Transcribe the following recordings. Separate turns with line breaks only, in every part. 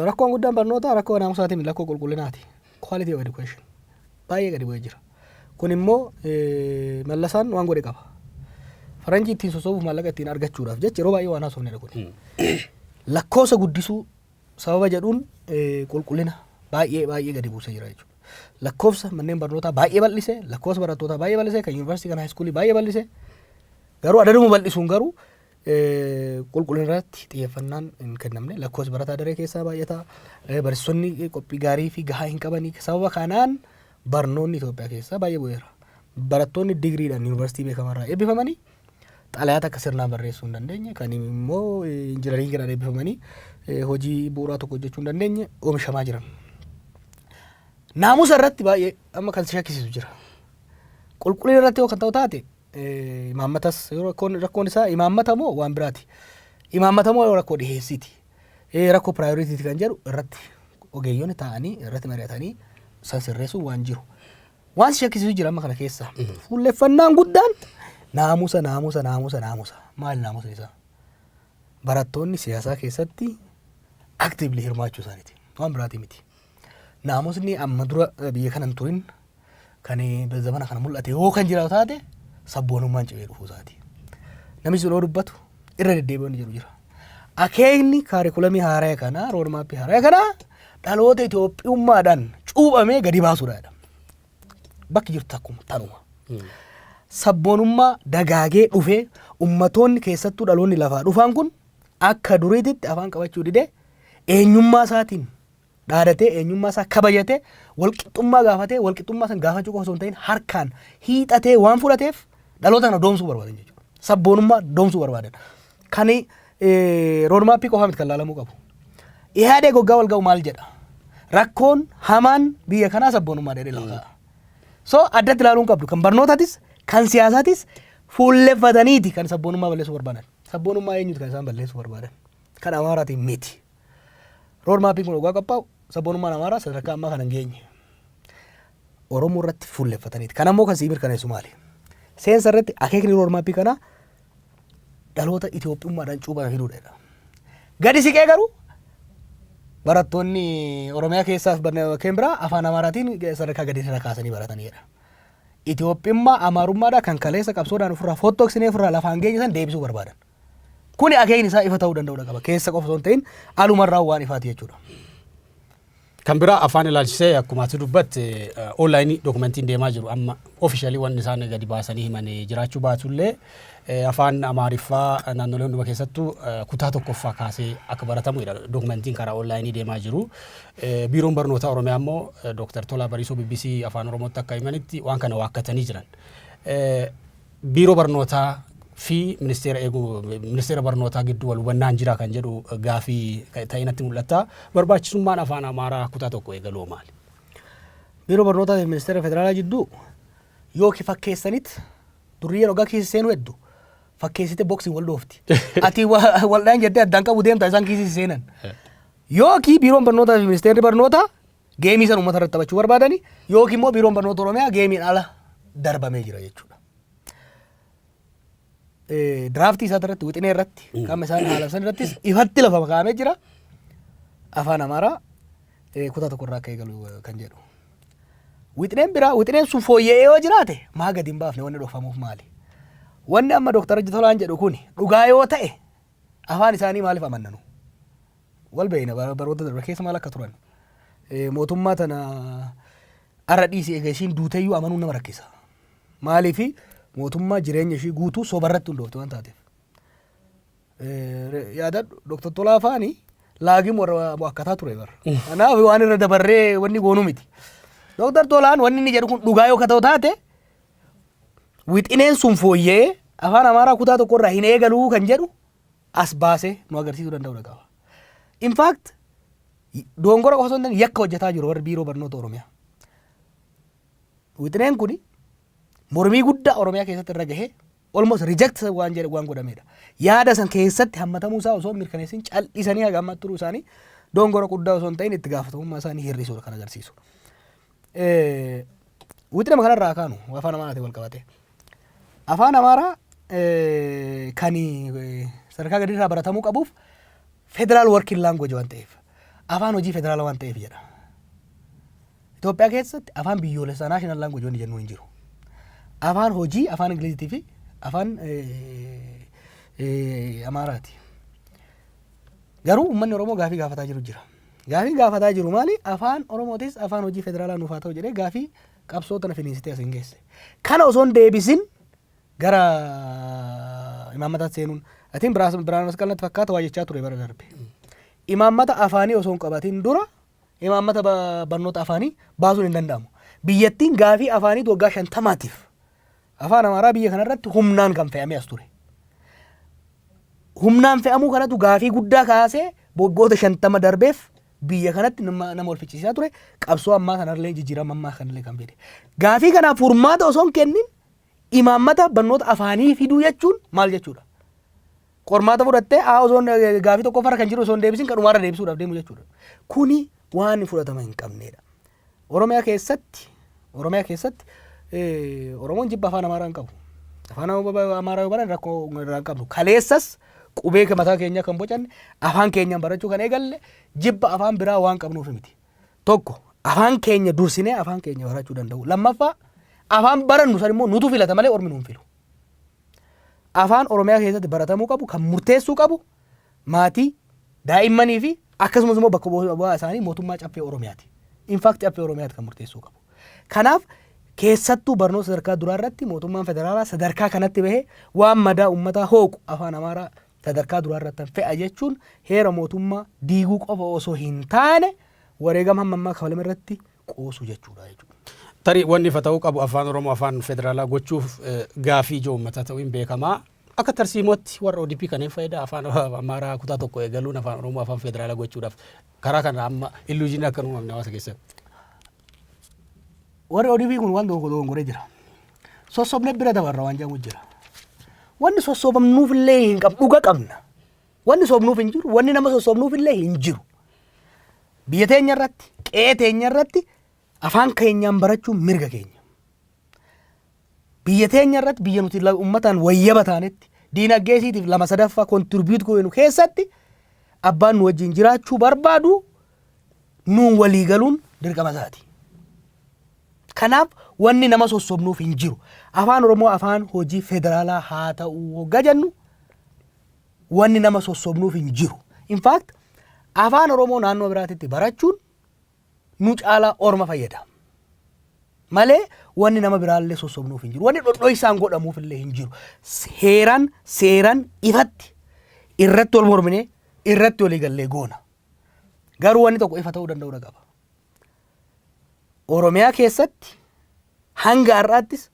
Rakkoon guddaan barnoota rakkoo naamusaatiin lakkoo qulqullinaati. Quality of education. Baay'ee gadi bu'ee jira. Kun immoo mallasaan waan godhe qaba. Faranjii ittiin sosobuuf maallaqa ittiin argachuudhaaf jecha yeroo baay'ee waan haasofnedha kun. Lakkoofsa guddisuu sababa jedhuun qulqullina baay'ee gadi buusee jira jechuudha. Lakkoofsa manneen barnootaa baay'ee bal'ise, lakkoofsa barattootaa baay'ee bal'ise, kan yuunivarsiitii kan haayiskuulii baay'ee bal'ise. Garuu adaduma bal'isuun garuu qulqullina irratti xiyyeeffannaan hin kennamne. Lakkoofsi barataa daree keessaa baay'ata. Barsiisonni qophii gaarii fi gahaa hin qabanii. Sababa kanaan barnoonni Itoophiyaa keessaa baay'ee bu'eera. Barattoonni digriidhaan yuunivarsiitii beekamarraa eebbifamanii xalayaa akka sirnaan barreessuu hin dandeenye, kan immoo injinariingiidhaan eebbifamanii hojii bu'uuraa tokko hojjechuu hin dandeenye oomishamaa jiran. Naamusa irratti baay'ee amma kan shakkisiisu jira. Qulqullina irratti yoo kan ta'u taate imaammatas rakkoon isaa imaammata moo waan biraati. Imaammata moo rakkoo dhiheessiiti. Rakkoo piraayoriitiiti kan jedhu irratti ogeeyyoonni taa'anii irratti mari'atanii san sirreessuun waan jiru. Waan shakkisiisu jira amma kana keessa. Fuulleffannaan guddaan naamusa. Maali naamusa isaa? Barattoonni siyaasaa keessatti aktiivli hirmaachuu isaaniiti. Waan biraati miti. Naamusni amma dura biyya kana hin turin kan zamana kana mul'ate yoo kan jiraatu taate sabboonummaan cimee dhufuu isaati. Namni sun yoo dubbatu irra deddeebi'uun jiru jira. Akeekni kaarikulamii haaraa kanaa, roodmaappii haaraa kanaa dhaloota Itoophiyummaadhaan cuuphamee gadi baasuudhaadha. Bakki jirtu akkuma tanuma. Sabboonummaa dagaagee dhufee ummatoonni keessattuu dhaloonni lafaa dhufan kun akka duriititti afaan qabachuu didee eenyummaa isaatiin dhaadatee eenyummaa isaa kabajatee walqixxummaa gaafatee walqixxummaa san gaafachuu qofa osoo hin ta'in harkaan hiixatee waan fudhateef dhaloota kana doomsuu barbaadan jechuudha. Sabboonummaa doomsuu barbaadan. Kan roodmaappii qofa miti kan laalamuu qabu. Ihaadee goggaa wal ga'u maal jedha? Rakkoon hamaan biyya kanaa sabboonummaa dheedhee lafa ka'a. So addatti ilaaluun qabdu kan barnootaatis kan siyaasaatis fuulleffataniiti kan sabboonummaa balleessuu barbaadan. Sabboonummaa eenyuti kan isaan balleessuu barbaadan? Kan Amaaraatiin miti. Roodmaappiin kun dhugaa qabbaa'u sabboonummaan Amaaraa sadarkaa ammaa kana hin geenye. Oromoo irratti fuulleffataniiti. Kan ammoo kan sii mirkaneessu maali? Seensa irratti akeekni roodmaappii kanaa dhaloota Itoophiyummaadhaan cuuphame fiduudha. Gadi siqee garuu barattoonni Oromiyaa keessaas kan biraa afaan Amaaraatiin sadarkaa gadi sana kaasanii barataniidha. Itoophiyummaa Amaarummaadhaa kan kaleessa qabsoodhaan ofirraa fottoksinee ofirraa lafaan geenye san deebisuu barbaadan. Kuni akeekni isaa ifa ta'uu danda'uudha qaba. Keessa qofa osoo hin ta'in alumarraa waan ifaati jechuudha.
Kan biraa afaan ilaalchisee akkuma ati dubbatte onlaayinii dokumentiin deemaa jiru amma ofishaalii wanni isaan gadi baasanii himanii jiraachuu baatullee afaan Amaariffaa naannolee hundumaa keessattuu kutaa tokkoffaa kaasee akka baratamuudha dokumentiin karaa onlaayinii deemaa jiru. Biiroon barnoota Oromiyaa immoo Dr. Tolaa Bariisoo BBC afaan Oromootti akka himanitti waan kana waakkatanii jiran. Biiroo barnootaa fi ministeera barnootaa gidduu wal hubannaan jira kan jedhu gaafii ta'inatti mul'ata. Barbaachisummaan afaan Amaaraa kutaa tokko eegaluu maali?
Biiroo barnootaa fi ministeera federaalaa jidduu yookiin fakkeessanitti durriyyeen ogaa keessa seenuu hedduu fakkeessite boksiin wal dhoofti. Ati waldhaan jettee addaan qabu deemta isaan keessa seenan. Yookiin biiroon barnootaa fi ministeerri barnootaa geemii san uummata irratti taphachuu barbaadani yookiin immoo biiroon barnoota Oromiyaa geemiin ala darbamee jira jechuudha. Draaftii isaa irratti wixinee irratti qaama isaan haala san irrattis ifatti lafa kaa'amee jira. Afaan Amaaraa kutaa tokko irraa akka eegalu kan jedhu. Wixineen biraa wixineen sun fooyya'ee yoo jiraate maa gadi hin baafne wanni dhokfamuuf maali? Wanni amma Dr. Tolaan jedhu kun dhugaa yoo ta'e afaan isaanii maaliif amannanu? Wal beeyna baroota darbe keessa maal akka turan. Mootummaa tana arra dhiisii egaa ishiin duuteeyyuu amanuun nama rakkisa. Maaliifi mootummaa jireenya ishii guutuu sobarratti hundoofte waan taateef. Yaadadhu Dr. Tolaa afaanii laagii warra akkataa ture bara. Kanaaf waan irra dabarree wanni goonuu miti. Dr. Tolaan wanni inni jedhu kun dhugaa yoo ta'u taate wixineen sun fooyya'ee afaan Amaaraa kutaa tokko irraa hin eegaluu kan jedhu as baasee nu agarsiisuu danda'udha qaba. In fact dongora qofa osoo hin ta'in yakka hojjetaa jiru warri biiroo barnoota Oromiyaa. Wixineen kuni mormii guddaa Oromiyaa keessatti irra gahee almost reject waan jedhe waan godhamedha. Yaada san keessatti hammatamuu isaa osoo mirkaneessin cal'isanii haga ammatti turuu isaanii dongora guddaa osoo hin ta'in itti gaafatamummaa isaanii hir'isuudha kan agarsiisu. Wixinee kanarraa kaanu afaan Amaaraatiin wal qabate. Afaan Amaaraa kan sadarkaa gadi irraa baratamuu qabuuf federal working language waan ta'eef afaan hojii federaalaa waan ta'eef jedha. Itoophiyaa keessatti afaan biyyoolessaa naashinaal laanguweej wanni jennu hin jiru. Afaan hojii afaan Ingiliziitii fi afaan Amaaraati. Garuu uummanni Oromoo gaafii gaafataa jiru jira. Gaafii gaafataa jiru maali? Afaan Oromootis afaan hojii federaalaa nuuf haa ta'u jedhee gaafii qabsoo tana finiinsitee as hin geesse. Kana osoo hin deebisin gara imaammataatti seenuun atiin biraan masqalatti fakkaata waa jechaa ture bara darbe. Imaammata afaanii osoo hin qabatin dura imaammata barnoota afaanii baasuun hin danda'amu. Biyyattiin gaafii afaaniitu waggaa 50 afaan Amaaraa biyya kanarratti humnaan kan fe'amee as ture. Humnaan fe'amuu kanatu gaafii guddaa kaasee waggoota 50 darbeef biyya kanatti nama wal ficcisiisaa ture. Qabsoo ammaa kanarlee jijjiirama ammaa kanallee kan fide. Gaafii kanaaf furmaata osoo hin kennin imaammata barnoota afaanii fiduu jechuun maal jechuudha? Qormaata fudhattee osoo gaafii tokko farra kan jiru osoo hin deebisin kan dhumaarra deebisuudhaaf deemu jechuudha. Kuni waan fudhatama hin qabneedha. Oromiyaa keessatti Oromoon jibba afaan Amaaraa hin qabu. Afaan Amaaraa yoo baran rakkoo hin qabnu. Kaleessas qubee mataa keenya kan bocanne afaan keenyaan barachuu kan eegalle jibba afaan biraa waan qabnuuf miti. Tokko afaan keenya dursinee afaan keenya barachuu danda'u. Lammaffaa afaan barannu san immoo nutu filata malee ormi nuun filu. Afaan Oromiyaa keessatti baratamuu qabu kan murteessuu qabu maatii daa'immanii fi akkasumas immoo bakka bu'aa isaanii mootummaa caffee Oromiyaati. Infaakti caffee Oromiyaati kan murteessuu qabu. Kanaaf keessattuu barnoota sadarkaa duraa irratti mootummaan federaalaa sadarkaa kanatti bahee waan madaa uummataa hooqu afaan Amaaraa sadarkaa duraa irratti fe'a jechuun heera mootummaa diiguu qofa osoo hin taane wareegama hammammaa kafalame irratti qoosu jechuudha.
Tarii wanni ifa ta'uu qabu afaan Oromoo afaan federaalaa gochuuf gaafii ijoo uummataa ta'uu hin beekamaa. Akka tarsiimootti warra ODP kanneen fayyada afaan Amaaraa kutaa tokko eegaluun afaan Oromoo afaan federaalaa gochuudhaaf karaa kana amma illuujiin akka uumamne hawaasa keessatti.
Warri ODP kun waan dogongoree jira. Sossobne bira dabarra waan jedhamu jira. Wanni sossobamnuuf illee hin qabu dhuga qabna. Wanni sobnuuf hin jiru, wanni nama sossobnuuf illee hin jiru. Biyya teenya irratti, qe'ee teenya irratti afaan keenyaan barachuun mirga keenya. Biyya teenya irratti biyya nuti uummataan wayyaba taanetti diinagdeesiitiif 2/3 kontribuut goonu keessatti abbaan nu wajjin jiraachuu barbaadu nuun walii galuun dirqama isaati. Kanaaf wanni nama sossobnuuf hin jiru. Afaan Oromoo afaan hojii federaalaa haa ta'u hoggaa jennu wanni nama sossobnuuf hin jiru. In fact afaan Oromoo naannoo biraatitti barachuun nu caalaa orma fayyada. Malee wanni nama biraallee sossobnuuf hin jiru. Wanni dhodhoisaan godhamuuf illee hin jiru. Seeran ifatti irratti wal mormine irratti walii gallee goona. Garuu wanni tokko ifa ta'uu danda'u qaba. Oromiyaa keessatti hanga har'aattis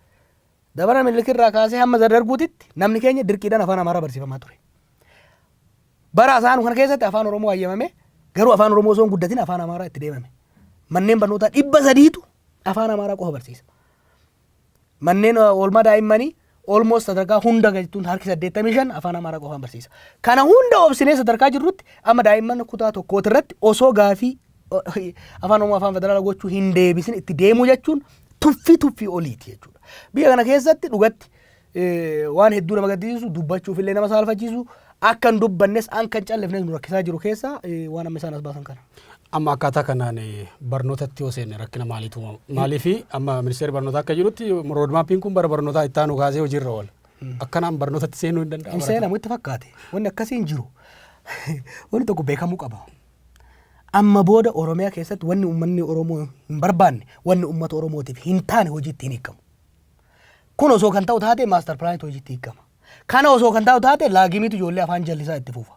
dabara milikirraa kaasee hamma darguutitti namni keenya dirqiidhaan afaan Amaaraa barsiifamaa ture. Bara isaan kana keessatti afaan Oromoo hayyamame garuu afaan Oromoo osoo hin guddatin afaan Amaaraa itti deemame. Manneen barnootaa 300tu afaan Amaaraa qofa barsiisa. Manneen oolmaa daa'immanii almost sadarkaa hunda gajtuun harki 85 afaan Amaaraa qofaan barsiisa. Kana hunda obsinee sadarkaa jirrutti amma daa'imman kutaa tokkooti irratti osoo gaafii afaan Oromoo afaan federaalaa gochuu hin deebisin itti deemuu jechuun tuffii oliiti jechuudha. Biyya kana keessatti dhugatti waan hedduu nama gaddisiisu dubbachuuf illee nama saalfachiisu akka hin dubbannes akka hin callifnes nu rakkisaa jiru keessa waan amma isaan as baasan kana.
Amma akkaataa kanaan barnootatti yoo seenne rakkina maaliitu maaliifi amma ministeerri barnootaa akka jirutti roodmaappiin kun bara barnootaa itti aanu kaasee hojiirra oola. Akkanaan barnootatti seenuu hin danda'amu.
Hin seenamu itti fakkaate. Wanni akkasii hin jiru. Wanni tokko beekamuu qaba. Amma booda Oromiyaa keessatti wanni uummanni Oromoo hin barbaanne wanni uummata Oromootiif hin taane hojiitti hin hiikamu. Kun osoo kan ta'u taate maaster pilaaniitu hojiitti hiikama. Kana osoo kan ta'u taate laagimiitu ijoollee afaan jallisaa itti fufa.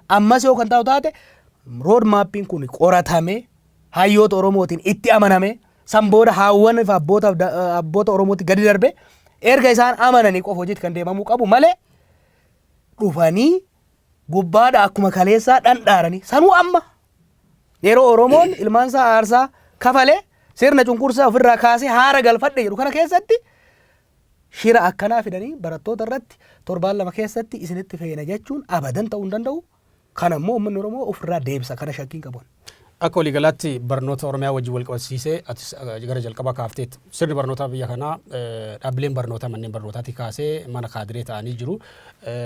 Ammas yoo kan ta'u taate roodmaappiin kun qoratamee hayyoota Oromootiin itti amaname san booda haawwan fi abboota Oromooti gadi darbe erga isaan amananii qofa hojiitti kan deemamuu qabu malee dhufanii gubbaadha akkuma kaleessaa dhandhaaranii sanuu amma yeroo Oromoon ilmaansaa aarsaa kafalee sirna cunqursaa ofirraa kaasee haara galfadhe jedhu kana keessatti shira akkanaa fidanii barattoota irratti 7 keessatti isinitti feena jechuun abadan ta'uu hin danda'u. Kana immoo uummanni Oromoo ofirraa deebisa kana shakkiin qabu.
Akka waliigalaatti barnoota Oromiyaa wajjin wal qabsiisee gara jalqaba kaafteet sirni barnootaa biyya kanaa dhaabbileen barnootaa manneen barnootaatti kaasee mana kaadiree ta'anii jiru.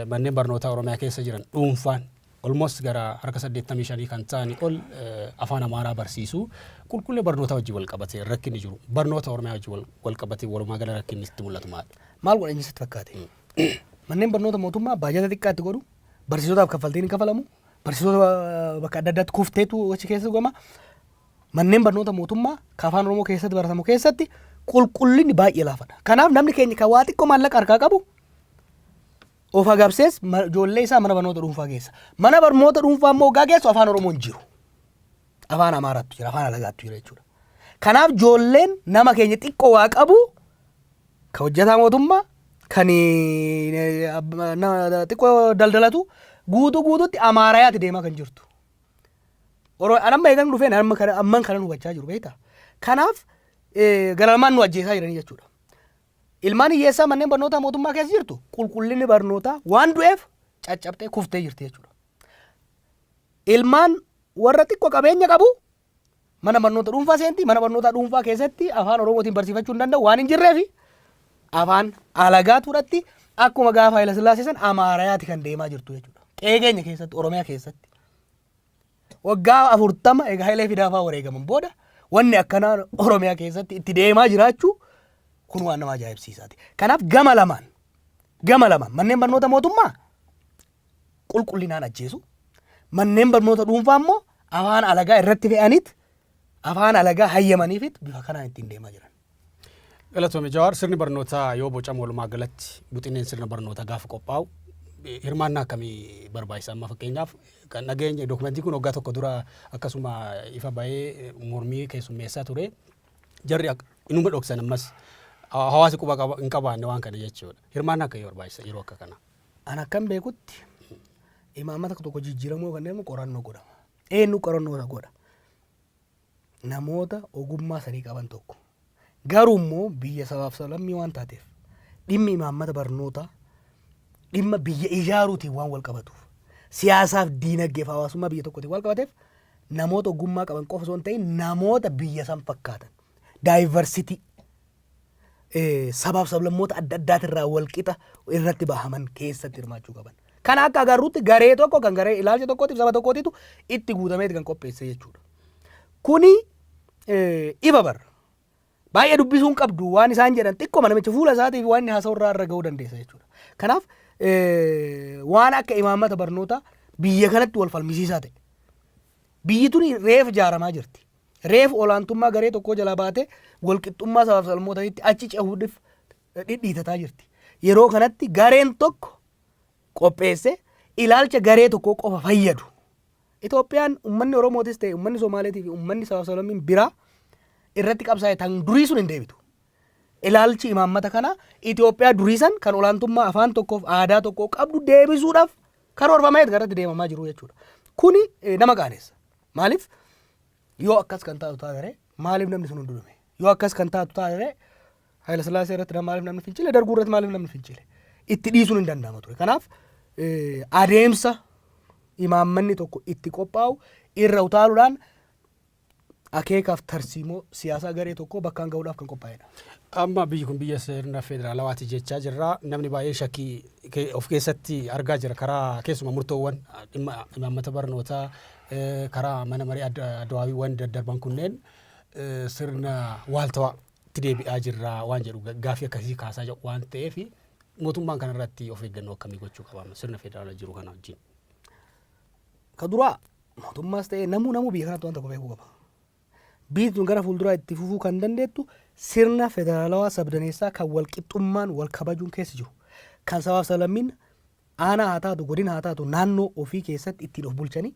Manneen barnootaa Oromiyaa keessa jiran dhuunfaan almost gara harka 85 kan ta'ani ol afaan amaaraa barsiisu qulqullina barnoota wajjin wal qabatee rakkinni jiru barnoota oromiyaa wajjin wal qabatee walumaa gala rakkinni itti mul'atu
maal godhan jisitti fakkaate manneen barnoota mootummaa baajata xiqqaatti godhu barsiisotaaf kaffaltiin hin kafalamu barsiisota bakka adda addaatti kufteetu achi keessa gama manneen barnoota mootummaa ka afaan oromoo keessatti baratamu keessatti qulqullinni baay'ee laafadha kanaaf namni keenya ka waa xiqqoo maallaqa harkaa qabu of agabsees ijoollee isaa mana barnoota dhuunfaa keessa mana barnoota dhuunfaa immoo hoggaa geessu afaan oromoon jiru afaan amaaraattu jira afaan alagaattu jira jechuudha kanaaf ijoolleen nama keenya xiqqoo waa qabu ka hojjetaa mootummaa kan xiqqoo daldalatu guutuutti amaarayaatti deemaa kan jirtu anamma eegan dhufeen amman kanan hubachaa jiru beektaa kanaaf galalmaan nu ajjeesaa jiranii jechuudha ilmaan hiyyeessaa manneen barnootaa mootummaa keessa jirtu qulqullinni barnootaa waan du'eef caccabtee kuftee jirti jechuudha. Ilmaan warra xiqqoo qabeenya qabu mana barnoota dhuunfaa seenti mana barnoota dhuunfaa keessatti afaan oromootiin barsiifachuu hin danda'u waan hin jirreefi afaan alagaatuudhatti akkuma gaafa Haayila Sillaasee san amaarayaati kan deemaa jirtu jechuudha. Qeegeenya keessatti oromiyaa keessatti waggaa 40 egaa Haayilee Fidaafaa wareegaman booda wanni akkanaa oromiyaa keessatti itti deemaa jiraachuu kun waan nama ajaa'ibsiisaati. Kanaaf gama lamaan manneen barnoota mootummaa qulqullinaan ajjeesu manneen barnoota dhuunfaa immoo afaan alagaa irratti fe'aniit afaan alagaa hayyamaniifit bifa kanaan ittiin deemaa jiran.
Galatoomii Jawaar sirni barnootaa yoo bocamu walumaa galatti buxineen sirna barnootaa gaafa qophaa'u hirmaannaa akkamii barbaachisa amma fakkeenyaaf kan nageenya dookumentii kun waggaa tokko dura akkasuma ifa bahee mormii keessummeessaa ture jarri inuma dhoksan ammas hawaasi quba hin qabaanne waan kana jechuudha. Hirmaannaa akkamii barbaachisa yeroo akka kana?
Ana akkam beekutti imaammata tokko jijjiiramuu kan deemu qorannoo godhama. Eenyu qorannoo godha? Namoota ogummaa sanii qaban tokko. Garuu immoo biyya sabaaf sablammii waan taateef dhimmi imaammata barnootaa dhimma biyya ijaaruutiin waan wal qabatuuf siyaasaaf diinagdeef hawaasummaa biyya tokkootiin wal qabateef namoota ogummaa qaban qofa osoo hin ta'in namoota biyya san fakkaatan daayivarsitii sabaaf sablammoota adda addaatirraa wal qixa irratti bahaman keessatti hirmaachuu qaban. Kan akka agarruutti garee tokko kan garee ilaalcha tokkootiif saba tokkootitu itti guutameeti kan qopheesse jechuudha. Kuni ifa barra. Baay'ee dubbisuun qabdu waan isaan jedhan xiqqoo namicha fuula isaatiif waan inni haasa'u irraa ga'uu dandeessa jechuudha. Kanaaf waan akka imaammata barnootaa biyya kanatti wal falmisiisaa ta'e. Biyyi tuni reef ijaaramaa jirti. Reef olaantummaa garee tokkoo jalaa baatee walqixxummaa sabaaf sablammootaatti achi cehuudhaaf dhidhiitataa jirti. Yeroo kanatti gareen tokko qopheesse ilaalcha garee tokkoo qofa fayyadu. Itoophiyaan uummanni Oromootis ta'e uummanni Somaaleetii fi uummanni sabaaf sablammiin biraa irratti qabsaa'e tan durii sun hin deebitu. Ilaalchi imaammata kana Itoophiyaa durii san kan olaantummaa afaan tokkoof aadaa tokkoo qabdu deebisuudhaaf karoorfamee garatti deemamaa jiru jechuudha. Kuni nama qaaneessa. Maaliif? Yoo akkas kan taatu taatee maaliif namni sun hundume? Yoo akkas kan taatu taatee Haayila Sillaasee irratti maaliif namni fincile darguu irratti maaliif namni fincile? Itti dhiisuun hin danda'ama ture. Kanaaf adeemsa imaammanni tokko itti qophaa'u irra utaaluudhaan akeekaaf tarsiimoo siyaasaa garee tokko bakkaan ga'uudhaaf kan qophaa'edha.
Amma biyyi kun biyya sirna federaalawaati jechaa jirra. Namni baay'ee shakkii of keessatti argaa jira karaa keessumaa murtoowwan dhimma imaammata barnootaa karaa mana marii adawaawiiwwan daddarban kunneen sirna waaltawaa itti deebi'aa jirra waan jedhu gaaffii akkasii kaasaa jiru waan ta'eef mootummaan kanarratti of eeggannoo akkamii gochuu qaba sirna federaalaa jiru kana wajjin.
Ka duraa mootummaas ta'ee namuu biyya kanatti waan tokko beekuu qaba. Biyyi tun gara fuulduraa itti fufuu kan dandeettu sirna federaalawaa sabdaneessaa kan wal qixxummaan wal kabajuun keessa jiru. Kan sabaaf sablammiin aanaa haa taatu godina haa taatu naannoo ofii keessatti ittiin of bulchanii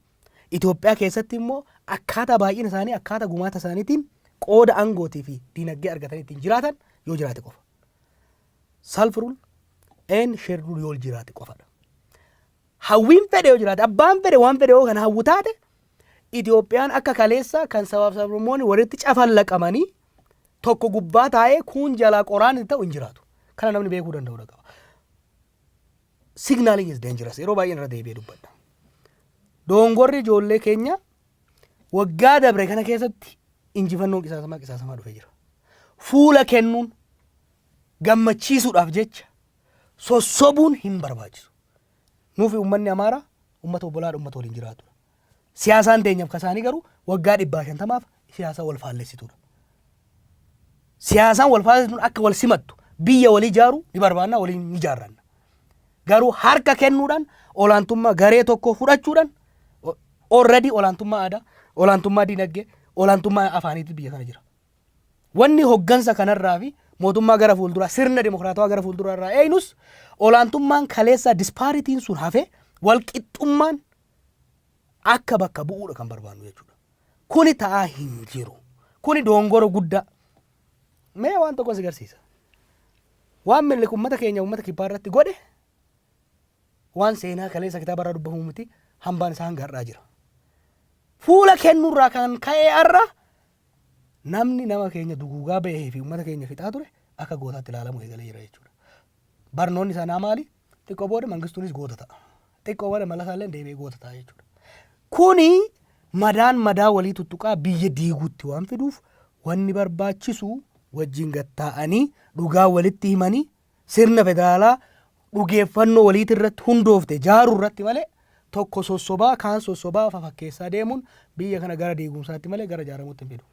Itoophiyaa keessatti immoo akkaataa baay'ina isaanii akkaataa gumaata isaaniitiin qooda aangootii fi diinagdee argatanii ittiin jiraatan yoo jiraate qofa. Self rule and shared rule yoo jiraate qofadha. Hawwiin fedhe yoo jiraate abbaan fedhe waan fedhe yoo kan hawwu taate Itoophiyaan akka kaleessa kan sabaaf sablammoonni walitti cafallaqamanii tokko gubbaa taa'ee kuun jalaa qoraan ta'u hin jiraatu. Kana namni beekuu danda'u qaba. Signaling is dangerous. Yeroo baay'ee irra deebi'ee dubbadha. Doongorri ijoollee keenya waggaa dabre kana keessatti injifannoon qisaasamaa dhufee jira. Fuula kennuun gammachiisuudhaaf jecha sossobuun hin barbaachisu. Nuufi uummanni Amaaraa, uummata obbolaadha uummata waliin jiraatudha. Siyaasaan teenyaaf kasaanii garuu waggaa 150 siyaasa wal faallessituudha. Siyaasaan wal faallessituun akka wal simattu biyya walii ijaaru ni barbaanna waliin ni ijaarranna. Garuu harka kennuudhaan olaantummaa garee tokko fudhachuudhaan already olaantummaa aadaa, olaantummaa dinagdee, olaantummaa afaaniitti biyya kana jira. Wanni hoggansa kanarraa fi mootummaa gara fuulduraa sirna demokraatawaa gara fuulduraa irraa eenyus olaantummaan kaleessa disparitiin sun hafe wal qixxummaan akka bakka bu'uudha kan barbaannu jechuudha. Kuni ta'aa hin jiru. Kuni dongoro guddaa. Mee waan tokko si agarsiisa. Waan milli uummata keenya uummata kibbaa irratti godhe waan seenaa kaleessa kitaaba irraa dubbamu miti hambaan isaa hanga har'aa jira. Fuula kennuurraa kan ka'ee har'a namni nama keenya duguugaa ba'ee fi uummata keenya fixaa ture akka gootaatti ilaalamu eegalee jira jechuudha. Barnoonni isaa maali? Xiqqoo booda mangistuunis goota ta'a. Xiqqoo booda malasaallee deebi'ee goota ta'a jechuudha. Kuni madaa walii tuttuqaa biyya diiguutti waan fiduuf wanni barbaachisu wajjin gattaa'anii dhugaa walitti himanii sirna federaalaa dhugeeffannoo waliit irratti hundoofte jaaruu irratti malee tokko sossobaa kaan sossobaa fakkeessaa deemuun biyya kana gara diigumsaatti malee gara jaaramuutti hin fidu.